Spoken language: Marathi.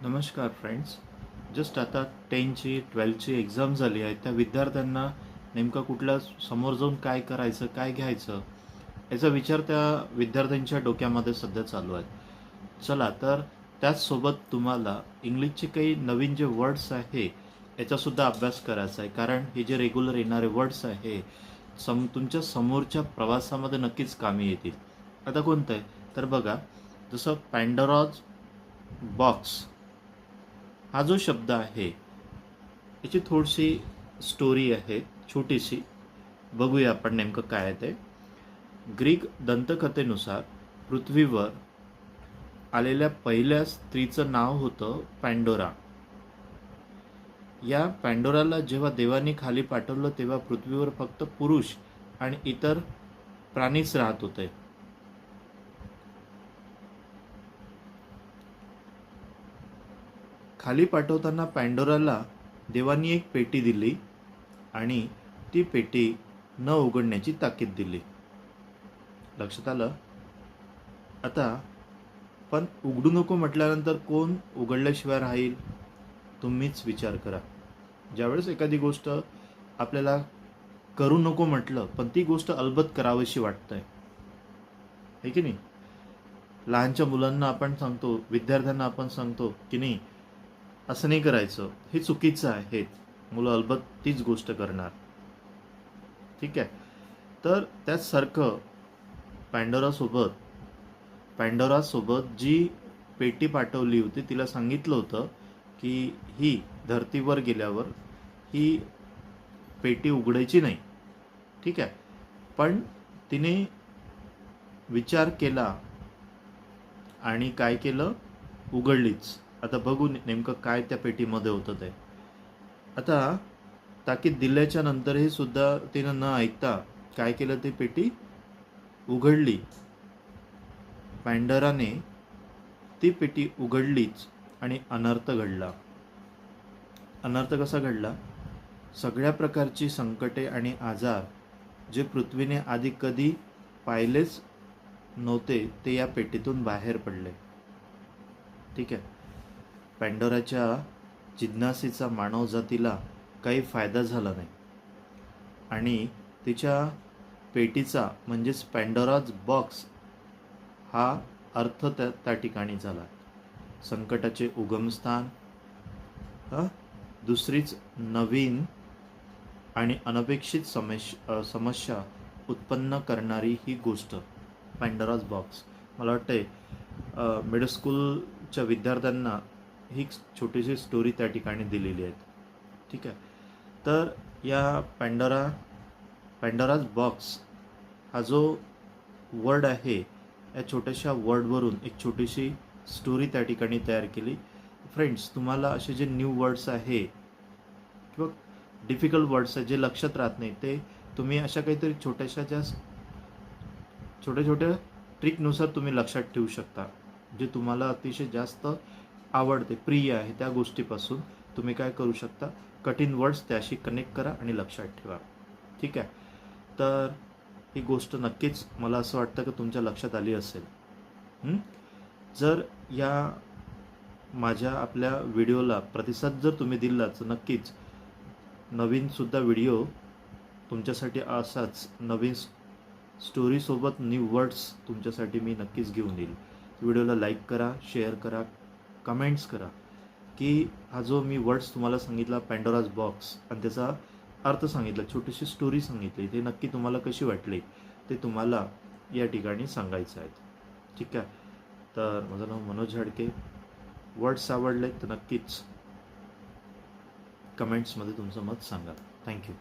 नमस्कार फ्रेंड्स. जस्ट आता 10ची 12ची एक्झाम झाली आहे. त्या विद्यार्थ्यांना नेमकं कुठल्या समोर जाऊन काय करायचं, काय घ्यायचं याचा विचार त्या विद्यार्थ्यांच्या डोक्यामध्ये सध्या चालू आहे. चला तर त्याचसोबत तुम्हाला इंग्लिशचे काही नवीन जे वर्ड्स आहे याचासुद्धा अभ्यास करायचा आहे. कारण हे जे रेग्युलर येणारे वर्ड्स आहे तुमच्या समोरच्या प्रवासामध्ये नक्कीच कामी येतील. आता कोणतं आहे तर बघा, जसं पॅन्डोराज बॉक्स हा जो शब्द आहे याची थोडीशी स्टोरी आहे, छोटीशी. बघूया आपण नेमकं काय आहे ते. ग्रीक दंतकथेनुसार पृथ्वीवर आलेल्या पहिल्या स्त्रीचं नाव होतं पॅन्डोरा. या पॅन्डोराला जेव्हा देवाने खाली पाठवलं तेव्हा पृथ्वीवर फक्त पुरुष आणि इतर प्राणीच राहत होते. खाली पाठवताना पॅन्डोराला देवानी एक पेटी दिली आणि ती पेटी न उघडण्याची ताकीद दिली. लक्षात आलं? आता पण उघडू नको म्हटल्यानंतर कोण उघडल्याशिवाय राहील? तुम्हीच विचार करा. ज्यावेळेस एखादी गोष्ट आपल्याला करू नको म्हटलं पण ती गोष्ट अलबत्त करावीशी वाटतंय, है की नाही? लहानच्या मुलांना आपण सांगतो, विद्यार्थ्यांना आपण सांगतो की नाही असं नाही करायचं, हे चुकीचं आहे. मुलं अलबत्त तीच गोष्ट करणार. ठीक आहे. तर त्याचसारखं पॅन्डोरासोबत जी पेटी पाठवली होती तिला सांगितलं होतं की ही धर्तीवर गेल्यावर ही पेटी उघडायची नाही. ठीक आहे. पण तिने विचार केला आणि काय केलं, उघडलीच. आता बघू नेमकं काय त्या पेटीमध्ये होतं ते. आता ताकीद दिल्याच्या नंतरही सुद्धा तिनं न ऐकता काय केलं, ती पेटी उघडली. पॅन्डोराने ती पेटी उघडलीच आणि अनर्थ घडला. अनर्थ कसा घडला? सगळ्या प्रकारची संकटे आणि आजार जे पृथ्वीने आधी कधी पाहिलेच नव्हते ते या पेटीतून बाहेर पडले. ठीक आहे. पॅन्डोराच्या जिज्ञासेचा मानवजातीला काही फायदा झाला नाही आणि तिच्या पेटीचा म्हणजेच पॅन्डोराज बॉक्स हा अर्थ त्या ठिकाणी झाला. संकटाचे उगमस्थान, दुसरीच नवीन आणि अनपेक्षित समस्या उत्पन्न करणारी ही गोष्ट पॅन्डोराज बॉक्स. मला वाटते मिडल स्कूलच्या विद्यार्थ्यांना ही छोटीशी स्टोरी त्या ठिकाणी दिलेली आहे. ठीक आहे. तर या पॅन्डोराज बॉक्स हा जो वर्ड आहे या छोट्याशा वर्डवरून एक छोटीशी स्टोरी त्या ठिकाणी तयार केली. फ्रेंड्स, तुम्हाला असे जे न्यू वर्ड्स आहे किंवा डिफिकल्ट वर्ड्स आहेत जे लक्षात राहत नाही, ते तुम्ही अशा काहीतरी छोट्या छोट्या ट्रिकनुसार तुम्ही लक्षात ठेवू शकता. जे तुम्हाला अतिशय जास्त आवडते, प्रिय आहे त्या गोष्टीपासून तुम्ही काय करू शकता, कठीण वर्ड्स त्याशी कनेक्ट करा आणि लक्षात ठेवा. ठीक आहे. तर ही गोष्ट नक्कीच मला असं वाटतं की तुमच्या लक्षात आली असेल. जर या माझ्या आपल्या व्हिडिओला प्रतिसाद जर तुम्ही दिला तर नक्कीच नवीनसुद्धा व्हिडिओ तुमच्यासाठी असाच नवीन स्टोरीसोबत न्यू वर्ड्स तुमच्यासाठी मी नक्कीच घेऊन येईल. व्हिडिओला लाईक करा, शेअर करा, कमेंट्स करा की हा जो मी वर्ड्स तुम्हाला सांगितला पॅन्डोराज बॉक्स आणि त्याचा अर्थ सांगितला, छोटीशी स्टोरी सांगितली, ते नक्की तुम्हाला कशी वाटली ते तुम्हाला या ठिकाणी सांगायचं आहे. ठीक आहे. तर माझं नाव मनोज झाडके. वर्ड्स आवडले तर नक्कीच कमेंट्समध्ये तुमचं मत सांगा. थँक्यू.